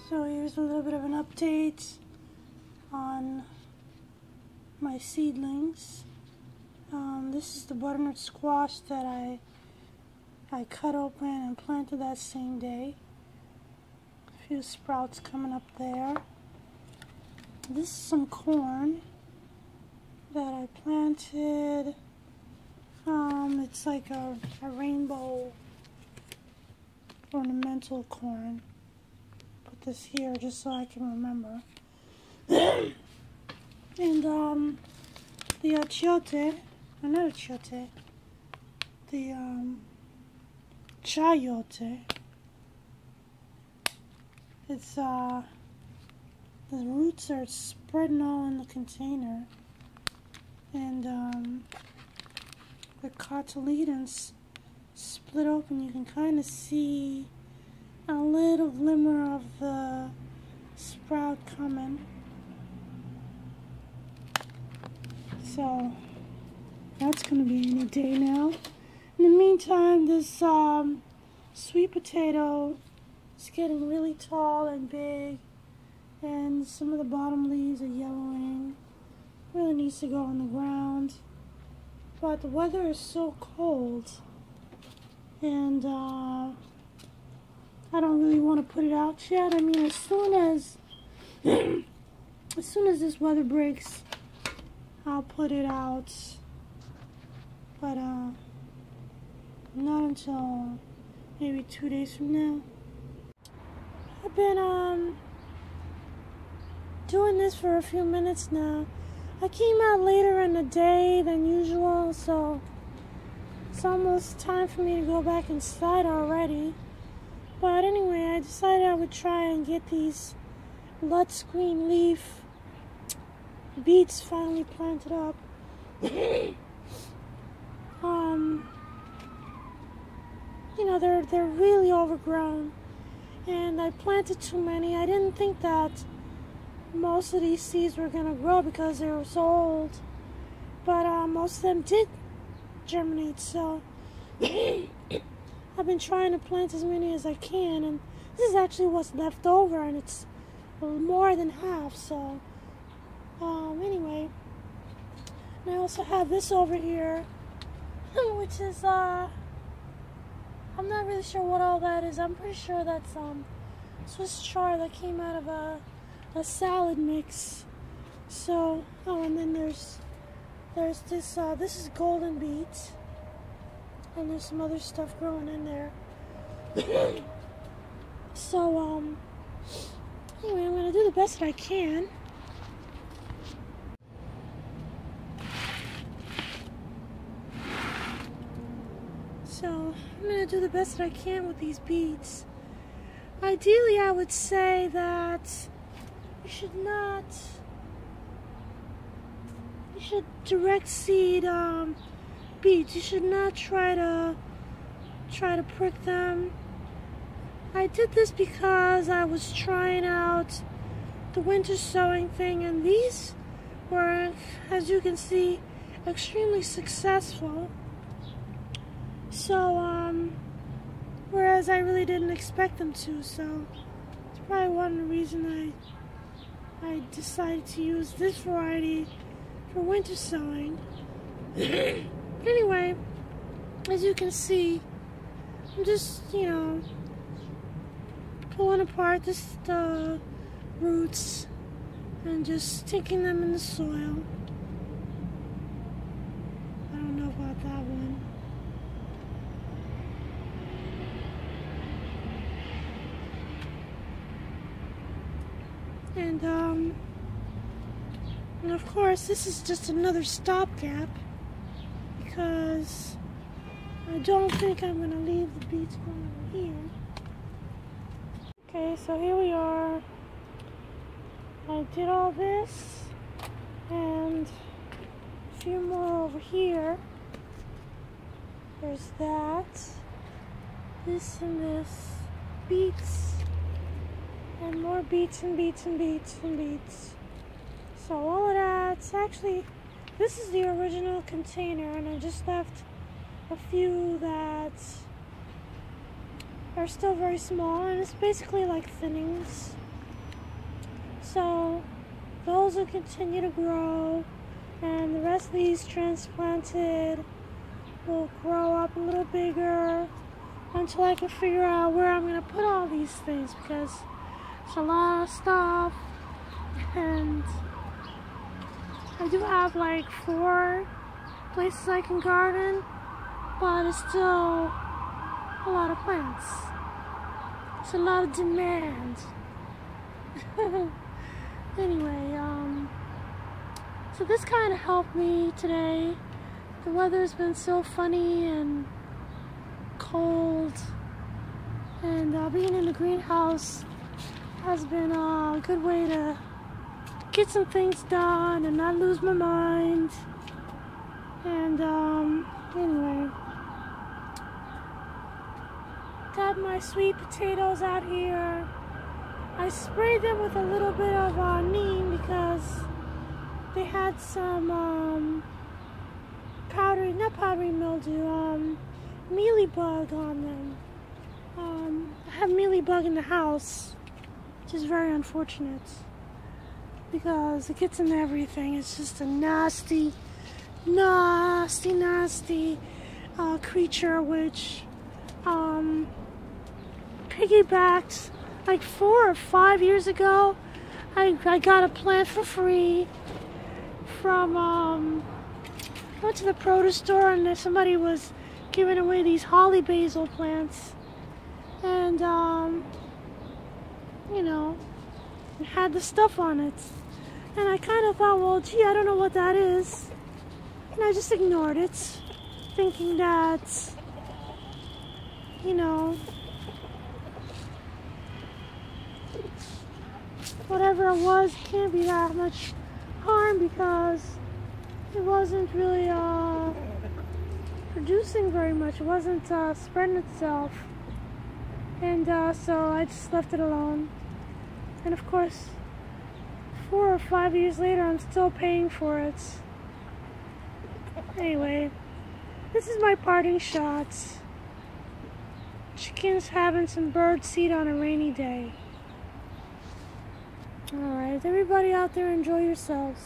So here's a little bit of an update on my seedlings. This is the butternut squash that I cut open and planted that same day. A few sprouts coming up there. This is some corn that I planted. It's like a rainbow ornamental corn. Put this here just so I can remember. And the achiote, not achiote, the chayote. It's the roots are spreading all in the container, and the cotyledons split open. You can kind of see a little glimmer of the sprout coming. So that's going to be any day now. In the meantime, this sweet potato is getting really tall and big, and some of the bottom leaves are yellowing. Really needs to go on the ground. But the weather is so cold, and I don't really want to put it out yet. I mean, as soon as this weather breaks, I'll put it out, but not until maybe 2 days from now. I've been doing this for a few minutes now. I came out later in the day than usual, so it's almost time for me to go back inside already. But anyway, I decided I would try and get these Lutz green leaf beets finally planted up. You know, they're really overgrown, and I planted too many. I didn't think that most of these seeds were gonna grow because they were so old, but most of them did germinate. So I've been trying to plant as many as I can, and this is actually what's left over, and it's more than half. So anyway, and I also have this over here, which is I'm not really sure what all that is. I'm pretty sure that's Swiss chard that came out of a salad mix. So and then there's this this is golden beet, and there's some other stuff growing in there. So anyway, I'm gonna do the best that I can. So I'm going to do the best that I can with these beets. Ideally, I would say that you should direct seed beets. You should not try to prick them. I did this because I was trying out the winter sowing thing, and these were, as you can see, extremely successful. So, whereas I really didn't expect them to, so it's probably one reason I decided to use this variety for winter sowing. Anyway, as you can see, I'm just, you know, pulling apart the roots and just sticking them in the soil. I don't know about that one. And of course, this is just another stopgap, because I don't think I'm going to leave the beets going over here. Okay, so here we are. I did all this, and a few more over here. There's that, this and this, beets, and more beets and beets and beets and beets. So all of that's actually, this is the original container, and I just left a few that are still very small, and it's basically like thinnings. So those will continue to grow, and the rest of these transplanted will grow up a little bigger until I can figure out where I'm going to put all these things, because it's a lot of stuff. And I do have like 4 places I can garden, but it's still a lot of plants. It's a lot of demand. Anyway, so this kind of helped me today. The weather's been so funny and cold, and being in the greenhouse has been a good way to get some things done and not lose my mind. And anyway, got my sweet potatoes out here. I sprayed them with a little bit of neem because they had some not powdery mildew, mealybug on them. I have mealybug in the house, which is very unfortunate because it gets into everything. It's just a nasty creature, which piggybacked like 4 or 5 years ago. I got a plant for free from went to the produce store, and somebody was giving away these holly basil plants, and you know, it had the stuff on it, and I kind of thought, well, gee, I don't know what that is, and I just ignored it, thinking that, you know, whatever it was can't be that much harm, because it wasn't really producing very much. It wasn't spreading itself, and so I just left it alone. And of course, 4 or 5 years later, I'm still paying for it. Anyway, this is my parting shot. Chickens having some bird seed on a rainy day. Alright, everybody out there, enjoy yourselves.